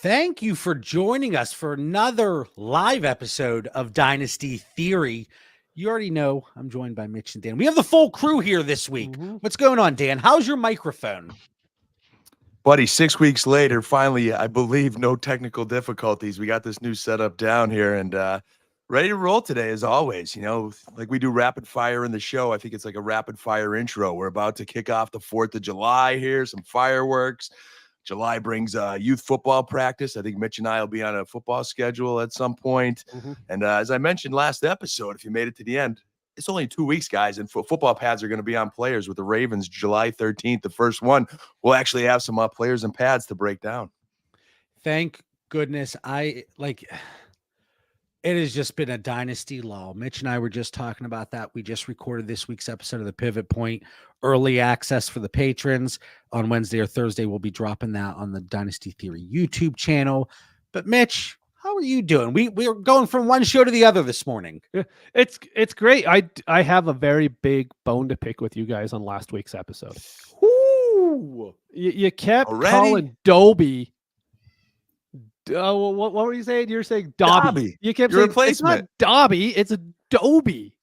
Thank you for joining us for another live episode of Dynasty Theory. You already know I'm joined by Mitch and Dan. We have the full crew here this week. What's going on, Dan? How's your microphone? Buddy, 6 weeks later, finally, I believe no technical difficulties. We got this new setup down here and ready to roll today, as always. You know, like we do rapid fire in the show. I think it's like a rapid fire intro. We're about to kick off the 4th of July here, some fireworks. July brings youth football practice. I think Mitch and I will be on a football schedule at some point. And as I mentioned last episode, if you made it to the end, it's only 2 weeks, guys, and football pads are going to be on players with the Ravens July 13th, the first one. We'll actually have some players and pads to break down. Thank goodness. It has just been a dynasty lull. Mitch and I were just talking about that. We just recorded this week's episode of the Pivot Point early access for the patrons on Wednesday or Thursday. We'll be dropping that on the Dynasty Theory YouTube channel. But Mitch, how are you doing? We're going from one show to the other this morning. It's great. I have a very big bone to pick with you guys on last week's episode. Ooh. You kept calling Dobie. What were you saying? You're saying Dobby. You kept saying it's not Dobby, it's a Dobie.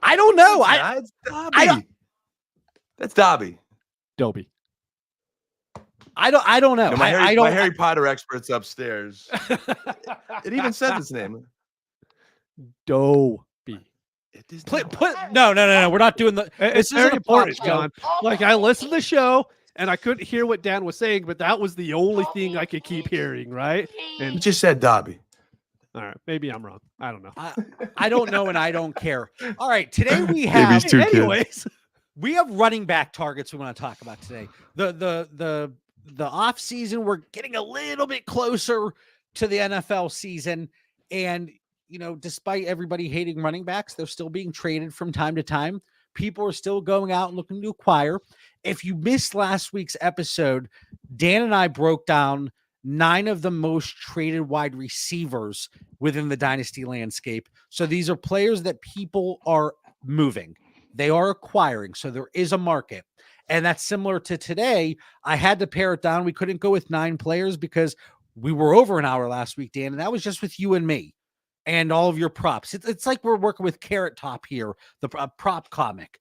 I don't know. It's Dobby. That's Dobby. Dobie. I don't know. My Harry Potter expert's upstairs. It even says its name. Dobie. No. We're not doing the. It's very important, John. Like I listened to the show and I couldn't hear what Dan was saying, but that was the only thing I could keep hearing, right? And you just said Dobby. All right, maybe I'm wrong. I don't know. I don't know, and I don't care. All right, today we have. We have running back targets we want to talk about today. The off season, we're getting a little bit closer to the NFL season, and despite everybody hating running backs, they're still being traded from time to time. People are still going out and looking to acquire. If you missed last week's episode, Dan and I broke down 9 of the most traded wide receivers within the dynasty landscape. So these are players that people are moving. They are acquiring. So there is a market. And that's similar to today. I had to pare it down. We couldn't go with 9 players because we were over an hour last week, Dan, and that was just with you and me and all of your props. It's like we're working with Carrot Top here, the prop comic.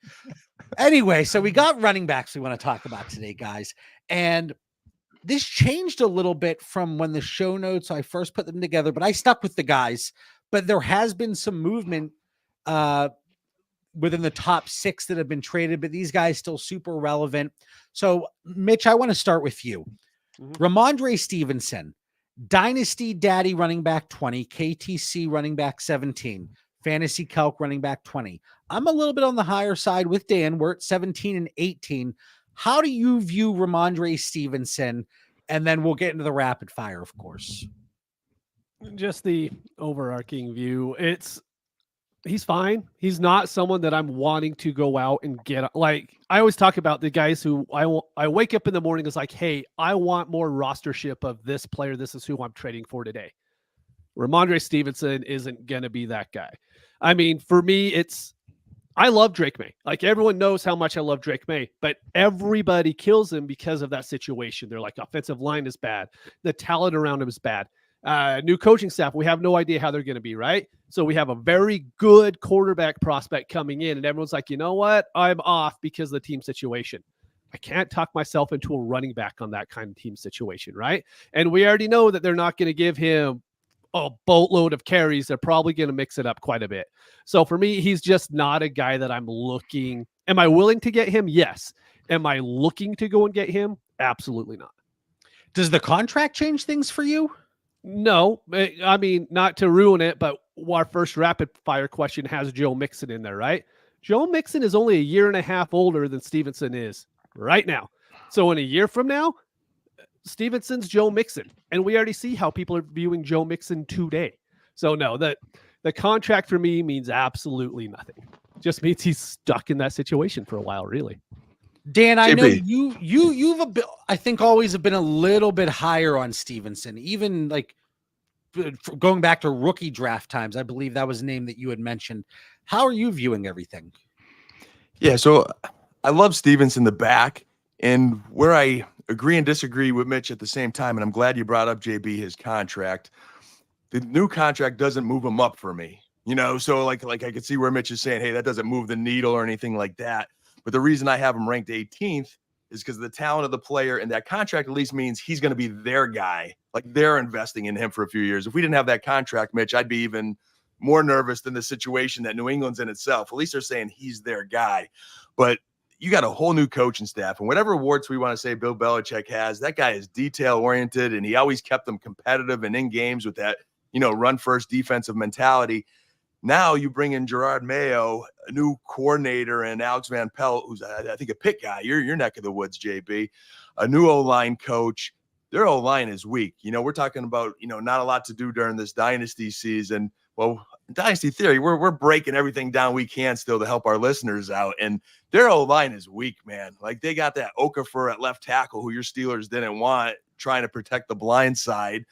Anyway, so we got running backs we want to talk about today, guys. And this changed a little bit from when the show notes, I first put them together, but I stuck with the guys. But there has been some movement within the top 6 that have been traded, but these guys still super relevant. So, Mitch, I want to start with you. Rhamondre Stevenson, Dynasty Daddy running back 20, KTC running back 17, Fantasy Calc running back 20. I'm a little bit on the higher side with Dan. We're at 17 and 18. How do you view Rhamondre Stevenson? And then we'll get into the rapid fire, of course. Just the overarching view. He's fine. He's not someone that I'm wanting to go out and get. Like I always talk about the guys who I wake up in the morning is like, hey, I want more rostership of this player. This is who I'm trading for today. Rhamondre Stevenson isn't going to be that guy. I mean, for me, I love Drake May. Like everyone knows how much I love Drake May, but everybody kills him because of that situation. They're like, offensive line is bad. The talent around him is bad. New coaching staff, we have no idea how they're going to be, right? So we have a very good quarterback prospect coming in, and everyone's like, you know what? I'm off because of the team situation. I can't talk myself into a running back on that kind of team situation, right? And we already know that they're not going to give him a boatload of carries. They're probably going to mix it up quite a bit. So for me, he's just not a guy that I'm looking. Am I willing to get him? Yes. Am I looking to go and get him? Absolutely not. Does the contract change things for you? No, I mean, not to ruin it, but our first rapid fire question has Joe Mixon in there, right? Joe Mixon is only a year and a half older than Stevenson is right now. So in a year from now, Stevenson's Joe Mixon. And we already see how people are viewing Joe Mixon today. So no, the contract for me means absolutely nothing. Just means he's stuck in that situation for a while, really. Dan, I know you've I think always have been a little bit higher on Stevenson, even like going back to rookie draft times. I believe that was a name that you had mentioned. How are you viewing everything? Yeah, so I love Stevenson the back, and where I agree and disagree with Mitch at the same time. And I'm glad you brought up JB, his contract. The new contract doesn't move him up for me, so like I could see where Mitch is saying, hey, that doesn't move the needle or anything like that. But the reason I have him ranked 18th is because of the talent of the player, and that contract at least means he's going to be their guy. Like they're investing in him for a few years. If we didn't have that contract, Mitch, I'd be even more nervous than the situation that New England's in itself. At least they're saying he's their guy. But you got a whole new coaching staff, and whatever awards we want to say Bill Belichick has, that guy is detail oriented, and he always kept them competitive and in games with that, run first defensive mentality. Now you bring in Gerard Mayo, a new coordinator, and Alex Van Pelt, who's I think a pick guy. Your neck of the woods, JB. A new O-line coach. Their O-line is weak. We're talking about not a lot to do during this dynasty season. Well, Dynasty Theory, we're breaking everything down we can still to help our listeners out, and their O-line is weak, man. Like they got that Okafor at left tackle, who your Steelers didn't want, trying to protect the blind side.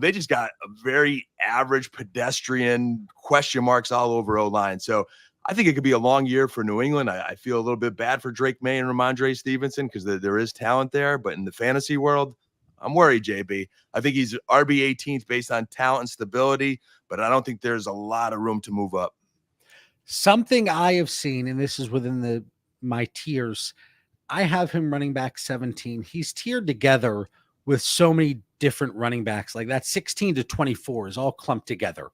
They just got a very average pedestrian question marks all over O-line. So I think it could be a long year for New England. I feel a little bit bad for Drake May and Rhamondre Stevenson because there is talent there. But in the fantasy world, I'm worried, JB. I think he's RB 18th based on talent and stability, but I don't think there's a lot of room to move up. Something I have seen, and this is within my tiers, I have him running back 17. He's tiered together with so many different running backs. Like that 16 to 24 is all clumped together.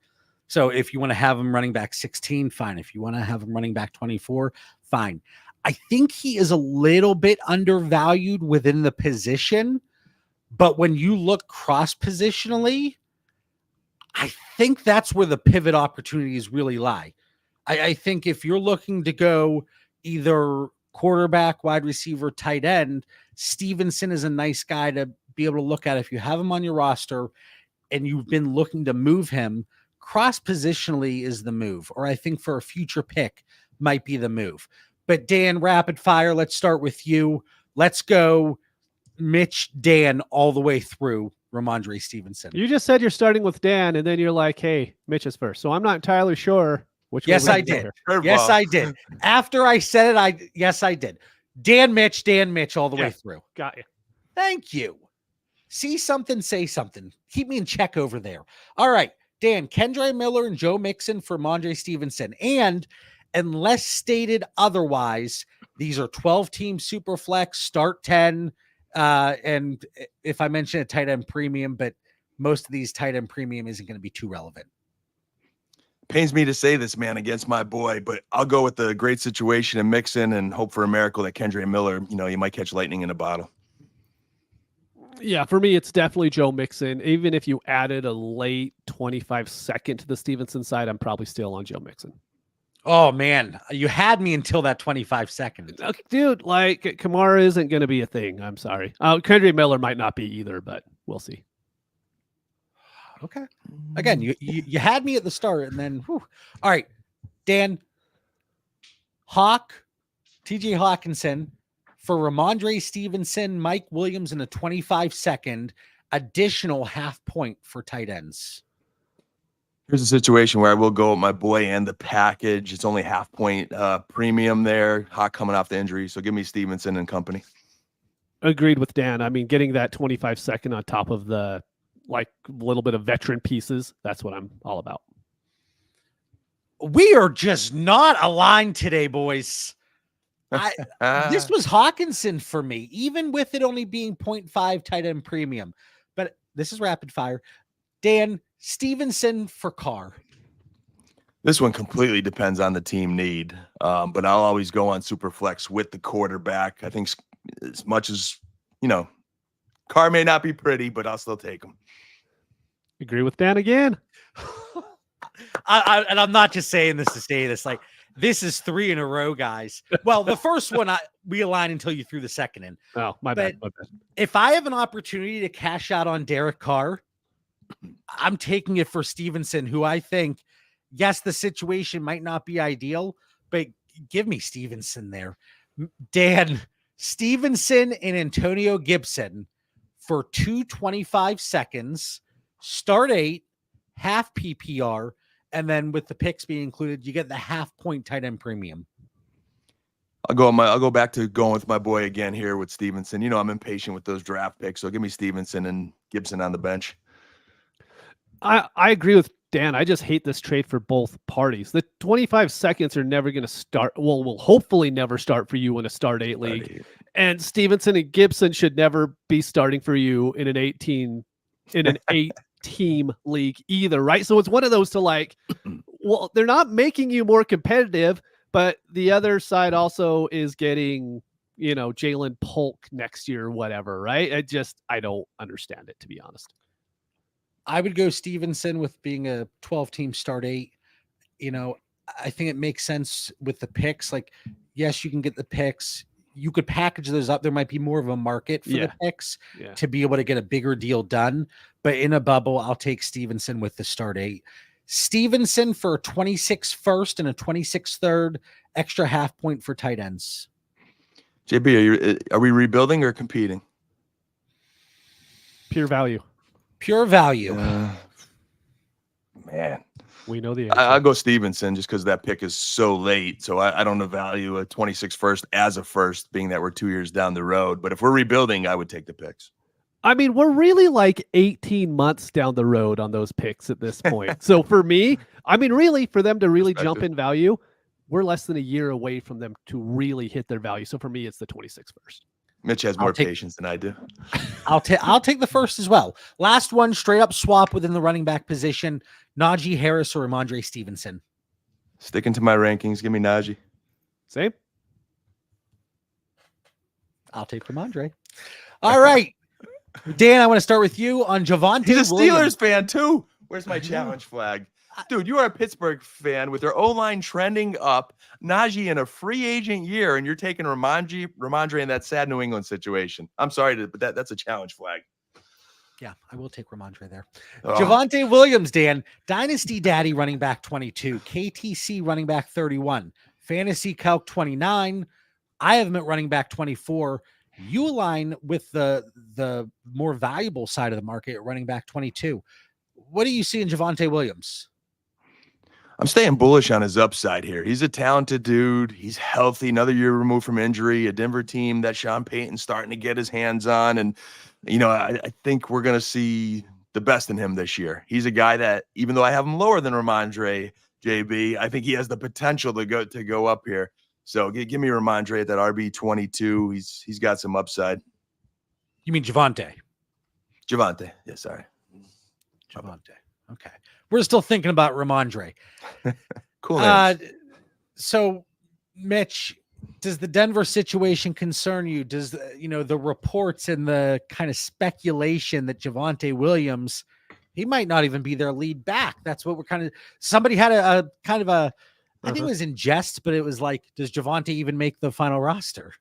So if you want to have him running back 16, fine. If you want to have him running back 24, fine. I think he is a little bit undervalued within the position, but when you look cross-positionally, I think that's where the pivot opportunities really lie. I think if you're looking to go either quarterback, wide receiver, tight end, Stevenson is a nice guy to be able to look at. If you have him on your roster and you've been looking to move him, cross-positionally is the move, or I think for a future pick might be the move. But Dan, rapid fire, let's start with you. Let's go Mitch, Dan, all the way through Rhamondre Stevenson. You just said you're starting with Dan, and then you're like, hey, Mitch is first. So I'm not entirely sure which Yes, I did. Yes, I did. After I said it, yes, I did. Dan, Mitch, all the way through. Got you. Thank you. See something, say something. Keep me in check over there. All right, Dan, Kendre Miller and Joe Mixon for Rhamondre Stevenson. And unless stated otherwise, these are 12-team super flex, start 10. And if I mention a tight end premium, but most of these tight end premium isn't going to be too relevant. Pains me to say this, man, against my boy, but I'll go with the great situation in Mixon and hope for a miracle that Kendre Miller, you might catch lightning in a bottle. Yeah, for me, it's definitely Joe Mixon. Even if you added a late 25 second to the Stevenson side, I'm probably still on Joe Mixon. Oh, man, you had me until that 25 seconds. Okay, dude, like Kamara isn't going to be a thing. I'm sorry. Kendre Miller might not be either, but we'll see. Okay. Again, you had me at the start, and then, whew. All right, Dan, TJ Hawkinson for Rhamondre Stevenson, Mike Williams in a 25-second additional half point for tight ends. Here's a situation where I will go with my boy and the package. It's only half point premium there. Hawk coming off the injury, so give me Stevenson and company. Agreed with Dan. I mean, getting that 25-second on top of the little bit of veteran pieces, that's what I'm all about. We are just not aligned today, boys. This was Hawkinson for me, even with it only being 0.5 tight end premium. But this is rapid fire. Dan, Stevenson for Carr. This one completely depends on the team need, but I'll always go on Superflex with the quarterback. I think as much as, Carr may not be pretty, but I'll still take him. Agree with Dan again. And I'm not just saying this to say this. Like, this is 3 in a row, guys. Well, the first one we aligned until you threw the second in. Oh, my bad. If I have an opportunity to cash out on Derek Carr, I'm taking it for Stevenson, who I think, yes, the situation might not be ideal, but give me Stevenson there. Dan, Stevenson and Antonio Gibson for 225 seconds, start 8, half PPR, and then with the picks being included, you get the half point tight end premium. I'll go back to going with my boy again here with Stevenson. You know, I'm impatient with those draft picks, so give me Stevenson and Gibson on the bench. I agree with Dan. I just hate this trade for both parties. The 25 seconds are never going to start. Well, will hopefully never start for you in a start 8 league. And Stevenson and Gibson should never be starting for you in an 8-team league either, right? So it's one of those to like, well, they're not making you more competitive, but the other side also is getting, you know, Jalen Polk next year or whatever, right? I don't understand it, to be honest. I would go Stevenson with being a 12-team start 8. You know, I think it makes sense with the picks. Like, yes, you can get the picks. You could package those up. There might be more of a market for the picks to be able to get a bigger deal done. But in a bubble, I'll take Stevenson with the start 8. Stevenson for a 26 first and a 26 third, extra half point for tight ends. JB, are we rebuilding or competing? Pure value. Pure value. Man. We know the answer. I'll go Stevenson just because that pick is so late. So I don't value a 26 first as a first, being that we're 2 years down the road. But if we're rebuilding, I would take the picks. I mean, we're really like 18 months down the road on those picks at this point. So for me, I mean, really, for them to really jump in value, we're less than a year away from them to really hit their value. So for me, it's the 26 first. Mitch has more patience than I do. I'll take the first as well. Last one, straight up swap within the running back position. Najee Harris or Rhamondre Stevenson. Sticking to my rankings, give me Najee. Same. I'll take Rhamondre. All right. Dan, I want to start with you on Javonte He's a Williams. Steelers fan too. Where's my challenge flag? Dude, you are a Pittsburgh fan with their O-line trending up, Najee in a free agent year, and you're taking Rhamondre in that sad New England situation. I'm sorry, but that's a challenge flag. Yeah, I will take Rhamondre there. Oh. Javonte Williams, Dan, Dynasty Daddy running back 22, KTC running back 31, Fantasy Calc 29. I have him at running back 24. You align with the more valuable side of the market at running back 22. What do you see in Javonte Williams? I'm staying bullish on his upside here. He's a talented dude. He's healthy, another year removed from injury, a Denver team that Sean Payton's starting to get his hands on. And, you know, I think we're going to see the best in him this year. He's a guy that, even though I have him lower than Rhamondre, JB, I think he has the potential to go up here. So give me Rhamondre at that RB22. He's got some upside. You mean Javonte? Javonte. Yeah, sorry. Javonte. Okay. We're still thinking about Rhamondre. Cool. So, Mitch, does the Denver situation concern you? Does the reports and the kind of speculation that Javonte Williams, he might not even be their lead back? That's what we're kind of. Somebody had a kind of a. I think it was in jest, but it was like, does Javonte even make the final roster?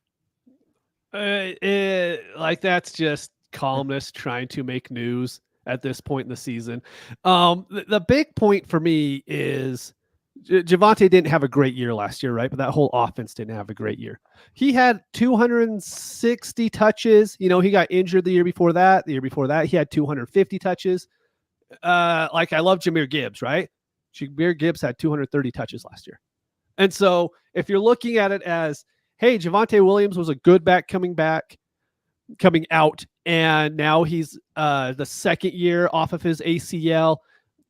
That's just columnists trying to make news at this point in the season. The big point for me is Javonte didn't have a great year last year, right? But that whole offense didn't have a great year. He had 260 touches. You know, he got injured the year before that. The year before that, he had 250 touches. I love Zamir Gibbs, right? Zamir Gibbs had 230 touches last year. And so if you're looking at it as, hey, Javonte Williams was a good back coming out, and now he's the second year off of his ACL.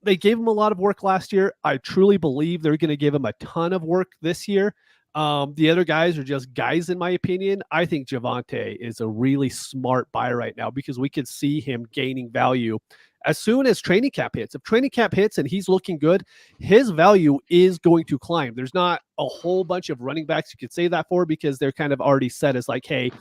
They gave him a lot of work last year. I truly believe they're going to give him a ton of work this year. The other guys are just guys, in my opinion. I think Javonte is a really smart buy right now because we could see him gaining value as soon as training camp hits. If training camp hits and he's looking good, his value is going to climb. There's not a whole bunch of running backs you could say that for because they're kind of already set as like, hey,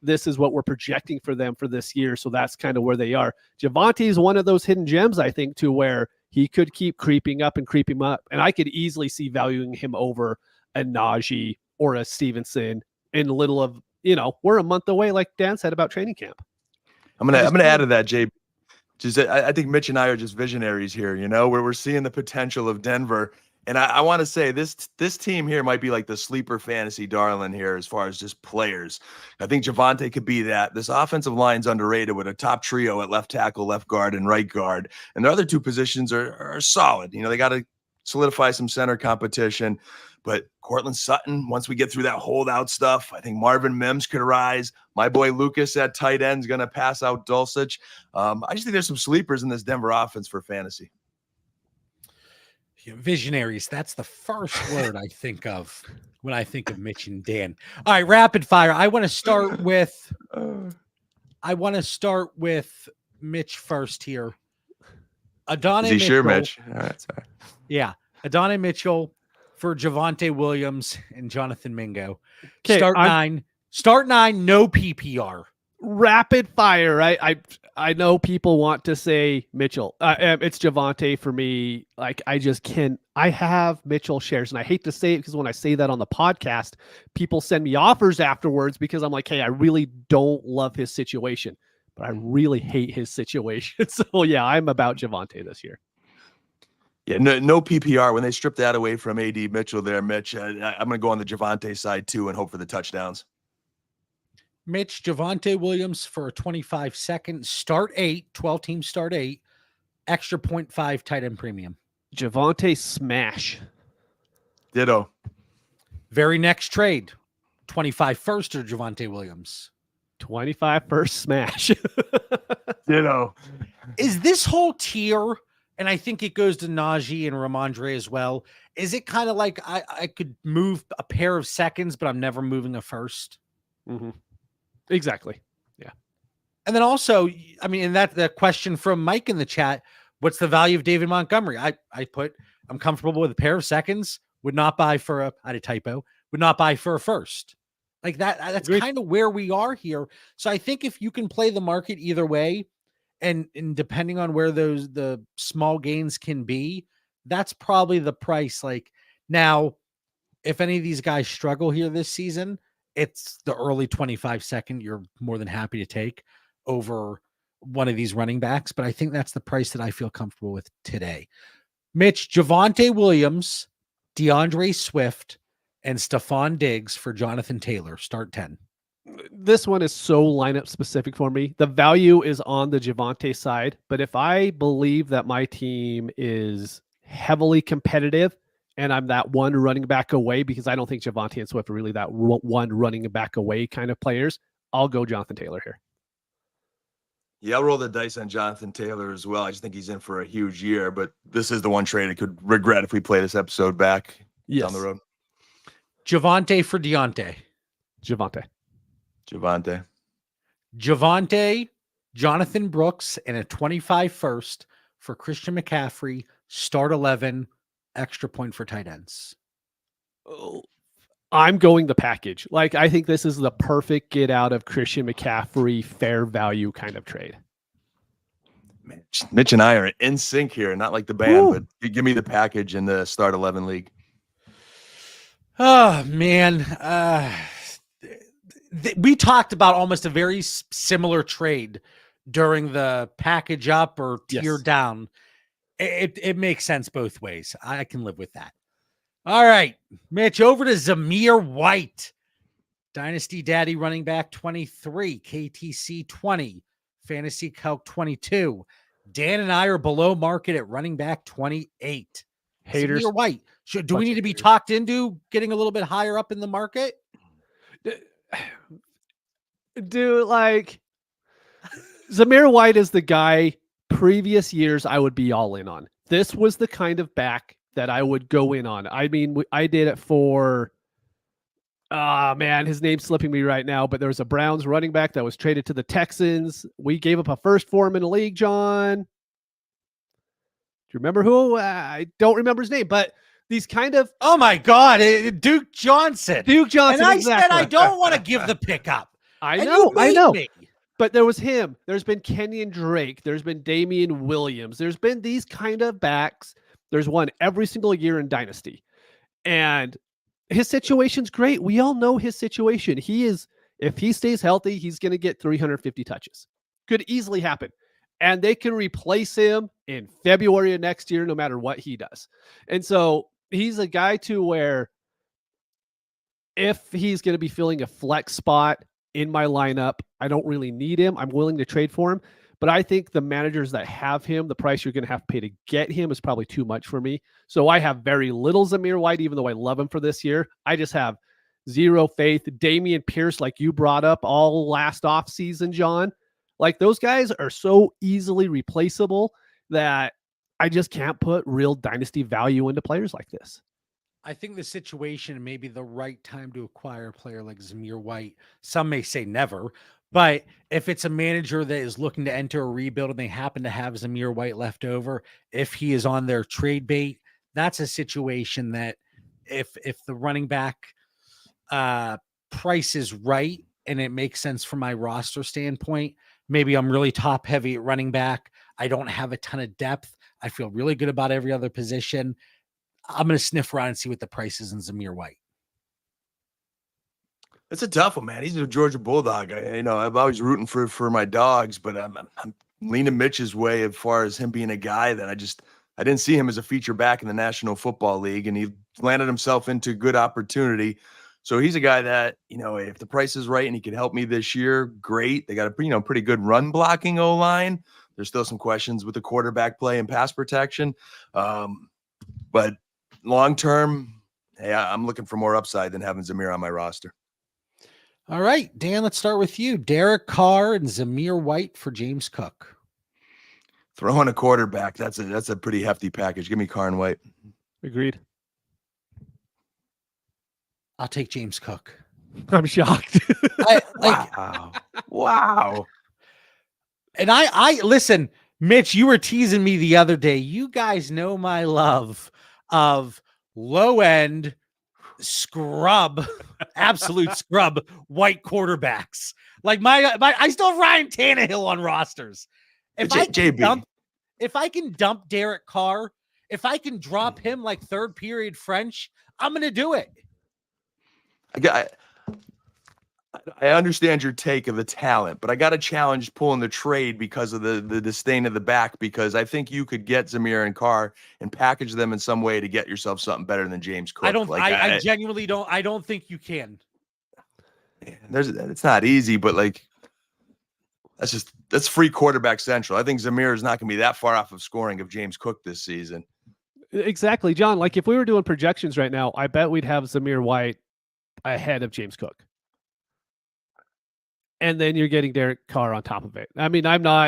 this is what we're projecting for them for this year. So that's kind of where they are. Javonte is one of those hidden gems, I think, to where he could keep creeping up. And I could easily see valuing him over a Najee or a Stevenson in little of, we're a month away, like Dan said, about training camp. I'm gonna add to that, Jay. I think Mitch and I are just visionaries here, where we're seeing the potential of Denver. And I want to say this team here might be like the sleeper fantasy darling here as far as just players. I think Javonte could be that. This offensive line's underrated with a top trio at left tackle, left guard, and right guard. And the other two positions are solid. They got to solidify some center competition. But Cortland Sutton, once we get through that holdout stuff, I think Marvin Mims could rise. My boy Lucas at tight end is going to pass out Dulcich. I just think there's some sleepers in this Denver offense for fantasy. Visionaries. That's the first word I think of when I think of Mitch and Dan. All right, rapid fire. I want to start with Mitch first here. Adonai Mitchell. Sure, Mitch? All right, sorry. Yeah. Adonai Mitchell for Javonte Williams and Jonathan Mingo. Okay, Start nine, no PPR. Rapid fire. I know people want to say Mitchell. It's Javonte for me. Like, I just can't. I have Mitchell shares, and I hate to say it because when I say that on the podcast, people send me offers afterwards because I'm like, hey, I really don't love his situation, but I really hate his situation. So yeah, I'm about Javonte this year. Yeah, no PPR. When they strip that away from AD Mitchell there, Mitch, I'm going to go on the Javonte side too and hope for the touchdowns. Mitch, Javonte Williams for a 25-second start 8, 12-team start 8, extra 0.5 tight end premium. Javonte smash. Ditto. Very next trade, 25 first or Javonte Williams. 25 first smash. Ditto. Is this whole tier, and I think it goes to Najee and Rhamondre as well, is it kind of like I could move a pair of seconds, but I'm never moving a first? Mm-hmm. Exactly. Yeah. And then also, I mean, and that the question from Mike in the chat, what's the value of David Montgomery? I put, I'm comfortable with a pair of seconds, would not buy for I had a typo, would not buy for a first. Like that's kind of where we are here. So I think if you can play the market either way, and depending on where the small gains can be, that's probably the price. Like now, if any of these guys struggle here this season, it's the early 25-second you're more than happy to take over one of these running backs. But I think that's the price that I feel comfortable with today. Mitch, Javonte Williams, DeAndre Swift, and Stephon Diggs for Jonathan Taylor. Start 10. This one is so lineup specific for me. The value is on the Javonte side, but if I believe that my team is heavily competitive and I'm that one running back away, because I don't think Javonte and Swift are really that one running back away kind of players, I'll go Jonathan Taylor here. Yeah, I'll roll the dice on Jonathan Taylor as well. I just think he's in for a huge year, but this is the one trade I could regret if we play this episode back down the road. Javonte for Deontay. Javonte, Jonathan Brooks, and a 25 first for Christian McCaffrey. Start 11, extra point for tight ends. I'm going the package. Like, I think this is the perfect get out of Christian McCaffrey fair value kind of trade. Mitch and I are in sync here, not like the band, but give me the package in the start 11 league. Oh, man. We talked about almost a very similar trade during the package up or tier down. It makes sense both ways. I can live with that. All right, Mitch, over to Zamir White. Dynasty Daddy running back 23, KTC 20, Fantasy Calc 22. Dan and I are below market at running back 28. Haters. Zamir White. Do we need to be talked into getting a little bit higher up in the market? Dude, like, Zamir White is the guy previous years I would be all in on. This was the kind of back that I would go in on. I mean, I did it for, man, his name's slipping me right now, but there was a Browns running back that was traded to the Texans. We gave up a first for him in the league, John. Do you remember who? I don't remember his name, but these kind of... Oh, my God, Duke Johnson. And I said I don't want to give the pick up. I know. But there was him. There's been Kenyon Drake. There's been Damian Williams. There's been these kind of backs. There's one every single year in Dynasty. And his situation's great. We all know his situation. If he stays healthy, he's going to get 350 touches. Could easily happen. And they can replace him in February of next year, no matter what he does. And so he's a guy to where if he's going to be filling a flex spot in my lineup, I don't really need him. I'm willing to trade for him. But I think the managers that have him, the price you're going to have to pay to get him is probably too much for me. So I have very little Zamir White, even though I love him for this year. I just have zero faith. Damian Pierce, like you brought up all last offseason, John, like those guys are so easily replaceable that I just can't put real dynasty value into players like this. I think the situation may be the right time to acquire a player like Zamir White. Some may say never, but if it's a manager that is looking to enter a rebuild and they happen to have Zamir White left over, if he is on their trade bait, that's a situation that if the running back price is right and it makes sense from my roster standpoint, maybe I'm really top heavy at running back. I don't have a ton of depth. I feel really good about every other position. I'm going to sniff around and see what the price is in Zamir White. It's a tough one, man. He's a Georgia Bulldog. I'm always rooting for my dogs, but I'm leaning Mitch's way as far as him being a guy that I didn't see him as a feature back in the National Football League, and he landed himself into good opportunity. So he's a guy that, if the price is right and he can help me this year, great. They got a pretty good run blocking O-line. There's still some questions with the quarterback play and pass protection. But long term, hey, I'm looking for more upside than having Zamir on my roster. All right, Dan, let's start with you. Derek Carr and Zamir White for James Cook. Throwing a quarterback, that's a pretty hefty package. Give me Carr and White. Agreed. I'll take James Cook. I'm shocked. Wow. And I listen, Mitch, you were teasing me the other day. You guys know my love of low end scrub, absolute scrub white quarterbacks. Like I still have Ryan Tannehill on rosters. If I can dump Derek Carr, if I can drop him like third period French, I'm going to do it. I understand your take of the talent, but I got to challenge pulling the trade because of the disdain of the back, because I think you could get Zamir and Carr and package them in some way to get yourself something better than James Cook. I genuinely don't. I don't think you can. It's not easy, but that's free quarterback central. I think Zamir is not going to be that far off of scoring of James Cook this season. Exactly, John. Like if we were doing projections right now, I bet we'd have Zamir White ahead of James Cook. And then you're getting Derek Carr on top of it. I mean,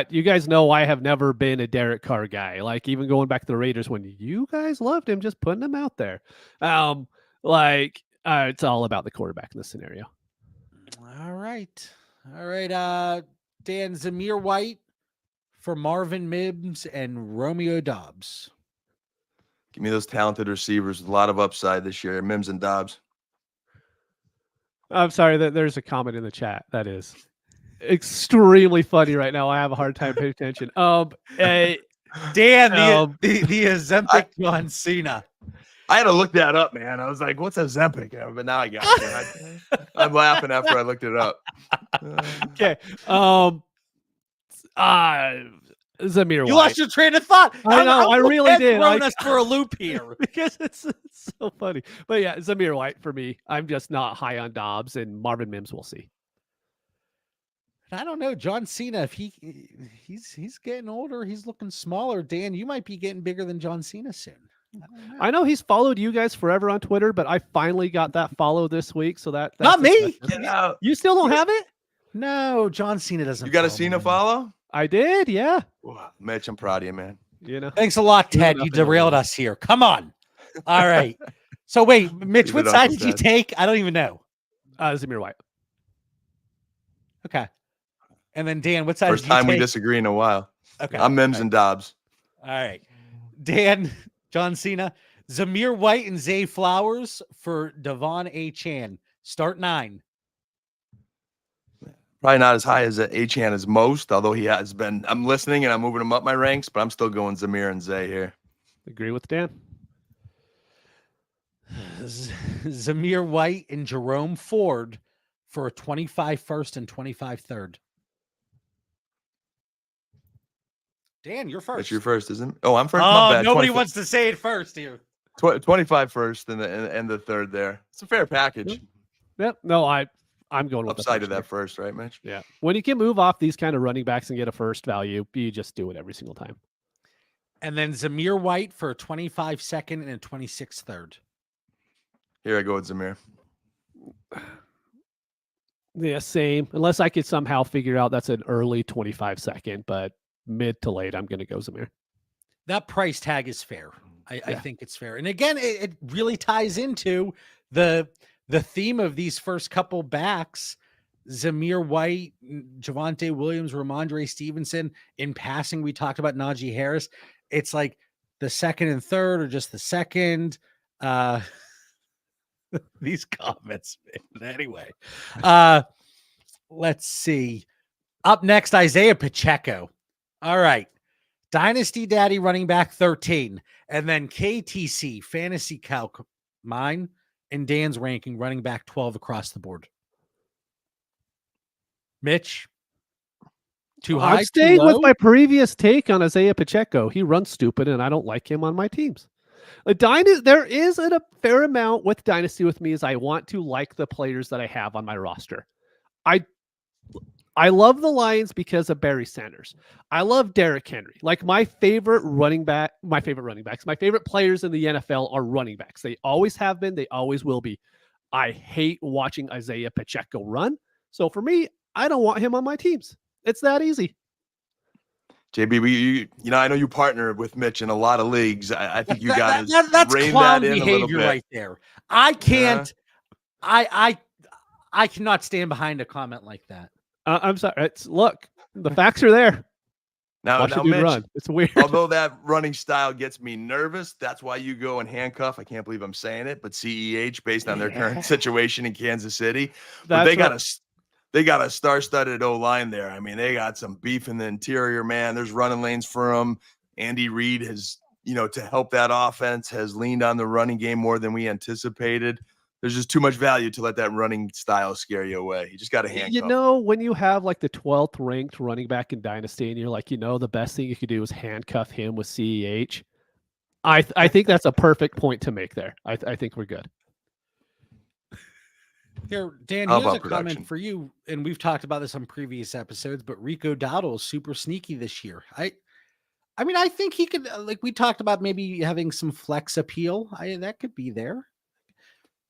you guys know I have never been a Derek Carr guy. Like even going back to the Raiders when you guys loved him, just putting him out there. It's all about the quarterback in this scenario. All right. Dan, Zamir White for Marvin Mims and Romeo Doubs. Give me those talented receivers with a lot of upside this year, Mims and Doubs. I'm sorry that there's a comment in the chat that is extremely funny right now. I have a hard time paying attention. Dan, the Ozempic John Cena. I had to look that up, man. I was like, what's Ozempic? But now I got it. I'm laughing after I looked it up. Okay. Zamir White. You lost your train of thought. I know. I really did. Thrown us for a loop here because it's so funny. But yeah, Zamir White for me. I'm just not high on Dobbs, and Marvin Mims we'll see. I don't know, John Cena. If he's getting older, he's looking smaller. Dan, you might be getting bigger than John Cena soon. I know he's followed you guys forever on Twitter, but I finally got that follow this week. So that's not me. You still don't have it? No, John Cena doesn't. You got a Cena follow? I did, yeah. Wow, Mitch, I'm proud of you, man. Thanks a lot, Ted. You derailed us here. Come on. All right. So wait, Mitch, what side did you take? I don't even know. Zamir White. Okay. And then Dan, what side? First time we disagree in a while. Okay. I'm Mims and Dobbs. All right. Dan, John Cena, Zamir White and Zay Flowers for Devon A. Chan. Start 9. Probably not as high as Achan as most, although he has been. I'm listening and I'm moving him up my ranks, but I'm still going Zamir and Zay here. Agree with Dan. Zamir White and Jerome Ford for a 25 first and 25 third. Dan, you're first. That's your first, isn't it? Oh, I'm first. Oh, my bad. Nobody wants to say it first here. 25 first and the third there. It's a fair package. Yep. No, I'm going with upside the of that first, right, Mitch? Yeah. When you can move off these kind of running backs and get a first value, you just do it every single time. And then Zamir White for a 25 second and a 26 third. Here I go with Zamir. Yeah, same. Unless I could somehow figure out that's an early 25 second, but mid to late, I'm going to go Zamir. That price tag is fair. I think it's fair. And again, it really ties into the theme of these first couple backs. Zamir White, Javonte Williams, Rhamondre Stevenson. In passing, we talked about Najee Harris. It's like the second and third, or just the second. These comments, man. Anyway, let's see. Up next, Isiah Pacheco. All right. Dynasty Daddy running back 13. And then KTC, Fantasy Calc, mine and Dan's ranking running back 12 across the board. Mitch, too high? I'm staying with my previous take on Isiah Pacheco. He runs stupid, and I don't like him on my teams. There is a fair amount with Dynasty with me, is I want to like the players that I have on my roster. I love the Lions because of Barry Sanders. I love Derrick Henry. Like my favorite players in the NFL are running backs. They always have been. They always will be. I hate watching Isiah Pacheco run. So for me, I don't want him on my teams. It's that easy. JB, I know you partner with Mitch in a lot of leagues. I think you got to that's rein clown that in behavior a little bit. right there. I can't. I cannot stand behind a comment like that. I'm sorry. Look, the facts are there. Now Mitch, run. It's weird. Although that running style gets me nervous, that's why you go and handcuff. I can't believe I'm saying it, but CEH based on their current situation in Kansas City. But they got a star-studded O-line there. I mean, they got some beef in the interior, man. There's running lanes for them. Andy Reid has, to help that offense, has leaned on the running game more than we anticipated. There's just too much value to let that running style scare you away. You just got to handcuff. When you have like the 12th ranked running back in Dynasty and you're like, the best thing you could do is handcuff him with CEH. I think that's a perfect point to make there. I think we're good. Here, Dan, here's a comment for you. And we've talked about this on previous episodes, but Rico Dowdle is super sneaky this year. I mean, I think he could, like we talked about, maybe having some flex appeal. That could be there.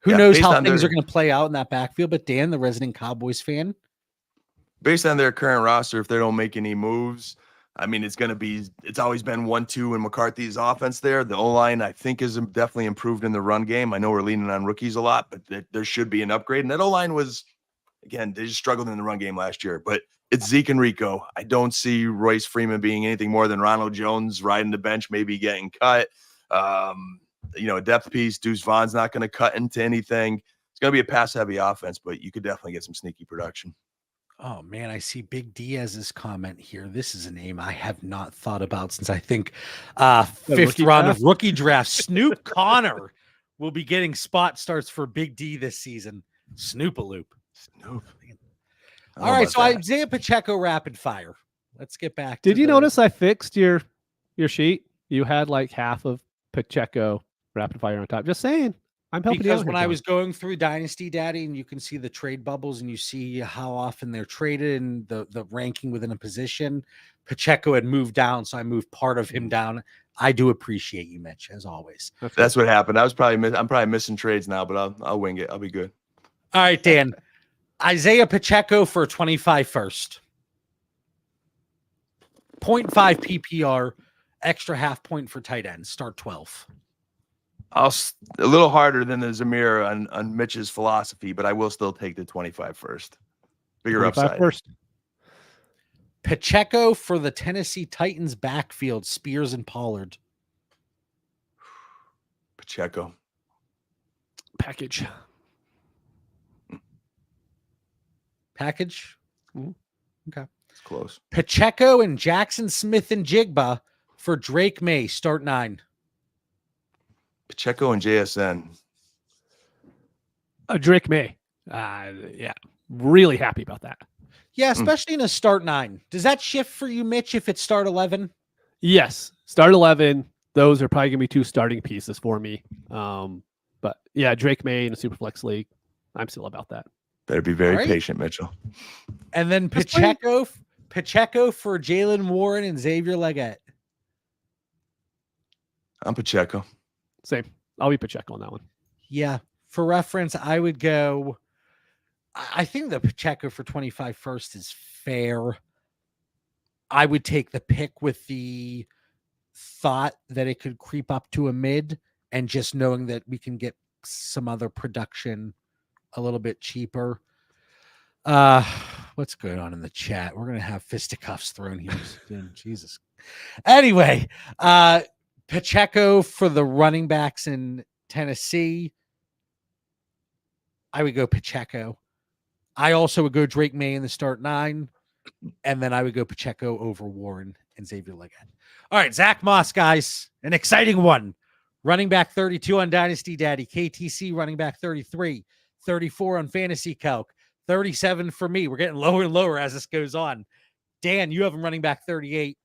Who knows how things are going to play out in that backfield? But Dan, the resident Cowboys fan, based on their current roster, if they don't make any moves, I mean, it's always been 1-2 in McCarthy's offense there. The O-line, I think, is definitely improved in the run game. I know we're leaning on rookies a lot, but there should be an upgrade. And that O-line was, again, they just struggled in the run game last year. But it's Zeke and Rico. I don't see Royce Freeman being anything more than Ronald Jones riding the bench, maybe getting cut. A depth piece. Deuce Vaughn's not going to cut into anything. It's going to be a pass-heavy offense, but you could definitely get some sneaky production. Oh, man, I see Big Diaz's comment here. This is a name I have not thought about since I think fifth round of rookie draft. Snoop Connor will be getting spot starts for Big D this season. Snoop-a-loop. Snoop. All right, so Isiah Pacheco rapid fire. Let's get back to Did you notice I fixed your sheet? You had like half of Pacheco rapid fire on top. Just saying. I'm helping you out. Because when I was going through Dynasty Daddy and you can see the trade bubbles and you see how often they're traded and the ranking within a position, Pacheco had moved down, so I moved part of him down. I do appreciate you, Mitch, as always. That's what happened. I'm probably missing trades now, but I'll wing it. I'll be good. All right, Dan. Isiah Pacheco for 25 first. 0.5 PPR, extra half point for tight ends. Start 12. A little harder than the Zamir on Mitch's philosophy, but I will still take the 25 first. Bigger upside. First. Pacheco for the Tennessee Titans backfield, Spears and Pollard. Pacheco. Package. Mm-hmm. Okay. It's close. Pacheco and Jackson Smith and Jigba for Drake May, start 9. Pacheco and JSN. Drake May. Yeah. Really happy about that. Yeah, especially in a start 9. Does that shift for you, Mitch, if it's start 11? Yes. Start 11. Those are probably going to be 2 starting pieces for me. But yeah, Drake May in a Superflex league. I'm still about that. Better be very patient, Mitchell. And then Pacheco for Jalen Warren and Xavier Legette. I'm Pacheco. Same. I'll be Pacheco on that one. Yeah. For reference, I would go. I think the Pacheco for 25 first is fair. I would take the pick with the thought that it could creep up to a mid, and just knowing that we can get some other production a little bit cheaper. What's going on in the chat? We're gonna have fisticuffs thrown here soon. Jesus. Anyway, Pacheco for the running backs in Tennessee. I would go Pacheco. I also would go Drake May in the start 9, and then I would go Pacheco over Warren and Xavier Legette. All right, Zack Moss, guys, an exciting one. Running back 32 on Dynasty Daddy, KTC running back 33, 34 on Fantasy Calc, 37 for me. We're getting lower and lower as this goes on. Dan, you have him running back 38.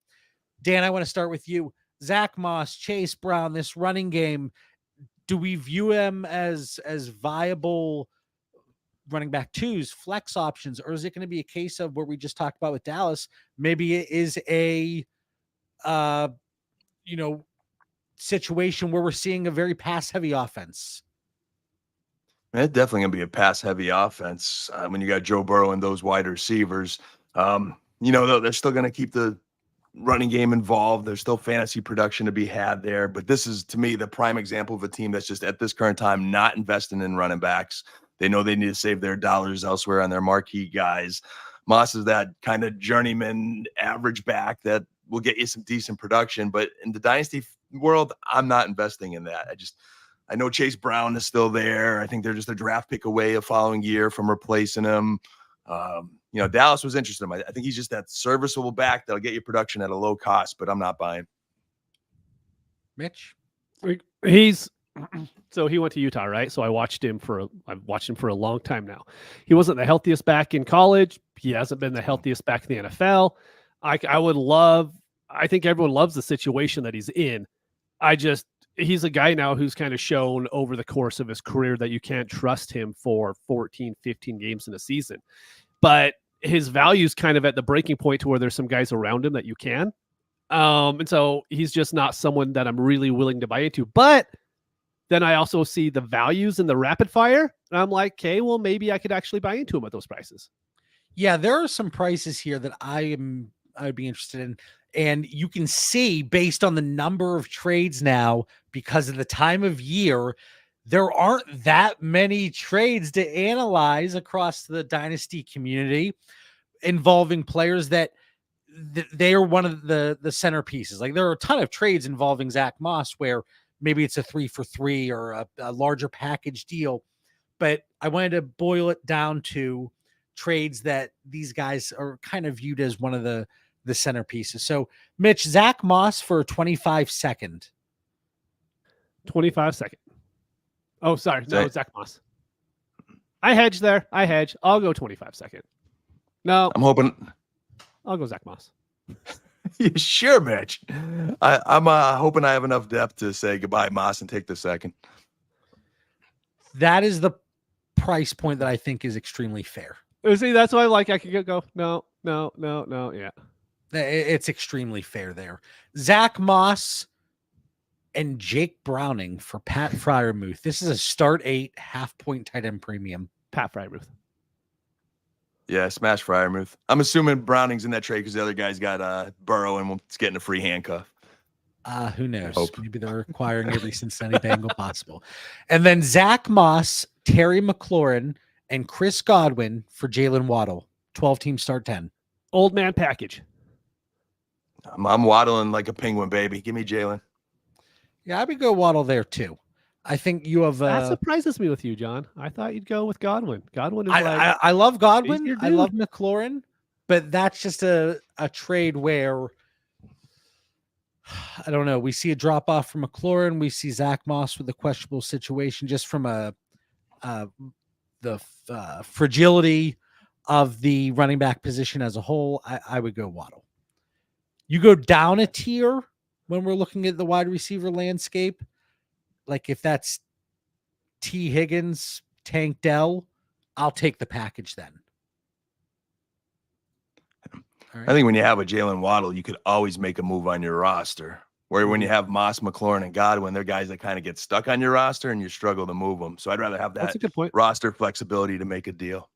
Dan, I want to start with you. Zack Moss, Chase Brown, this running game, do we view him as viable running back 2s, flex options, or is it going to be a case of where we just talked about with Dallas? Maybe it is a, situation where we're seeing a very pass-heavy offense. It's definitely going to be a pass-heavy offense when you got Joe Burrow and those wide receivers. They're still going to keep the running game involved. There's still fantasy production to be had there. But this is, to me, the prime example of a team that's just at this current time not investing in running backs. They know they need to save their dollars elsewhere on their marquee guys. Moss is that kind of journeyman average back that will get you some decent production. But in the Dynasty world, I'm not investing in that. I know Chase Brown is still there. I think they're just a draft pick away a following year from replacing him. Dallas was interested in him. I think he's just that serviceable back that'll get you production at a low cost, but I'm not buying. Mitch? So he went to Utah, right? So I've watched him for a long time now. He wasn't the healthiest back in college. He hasn't been the healthiest back in the NFL. I think everyone loves the situation that he's in. He's a guy now who's kind of shown over the course of his career that you can't trust him for 14, 15 games in a season. But his value is kind of at the breaking point to where there's some guys around him that you can. And so he's just not someone that I'm really willing to buy into. But then I also see the values in the rapid fire. And I'm like, okay, well, maybe I could actually buy into him at those prices. Yeah, there are some prices here that I'd be interested in. And you can see based on the number of trades now, because of the time of year, there aren't that many trades to analyze across the Dynasty community involving players that they are one of the centerpieces. Like there are a ton of trades involving Zack Moss where maybe it's a 3-for-3 or a larger package deal. But I wanted to boil it down to trades that these guys are kind of viewed as one of the centerpieces. So Mitch, Zack Moss for 25 second. 25 second. Oh, sorry. No, Zack Moss. I hedge there. I'll go 25 second. No. I'm hoping. I'll go Zack Moss. You sure, Mitch? I'm hoping I have enough depth to say goodbye, Moss, and take the second. That is the price point that I think is extremely fair. See, that's why I could go. No. Yeah. It's extremely fair there. Zack Moss and Jake Browning for Pat Freiermuth. This is a start 8 half-point tight end premium. Pat Freiermuth. Yeah, smash Freiermuth. I'm assuming Browning's in that trade because the other guy's got Burrow and it's getting a free handcuff. Who knows? Maybe they're acquiring every Cincinnati Bengal possible. And then Zack Moss, Terry McLaurin, and Chris Godwin for Jalen Waddle. 12-team start 10. Old man package. I'm waddling like a penguin, baby. Give me Jalen. Yeah, I would go Waddle there too. I think you have. That surprises me with you, John. I thought you'd go with Godwin. Godwin is I love Godwin. I love McLaurin, but that's just a trade where I don't know. We see a drop off from McLaurin. We see Zack Moss with a questionable situation, just from the fragility of the running back position as a whole. I would go Waddle. You go down a tier when we're looking at the wide receiver landscape. Like if that's T. Higgins, Tank Dell, I'll take the package then. Right. I think when you have a Jalen Waddle, you could always make a move on your roster. Where when you have Moss, McLaurin, and Godwin, they're guys that kind of get stuck on your roster and you struggle to move them. So I'd rather have that roster flexibility to make a deal.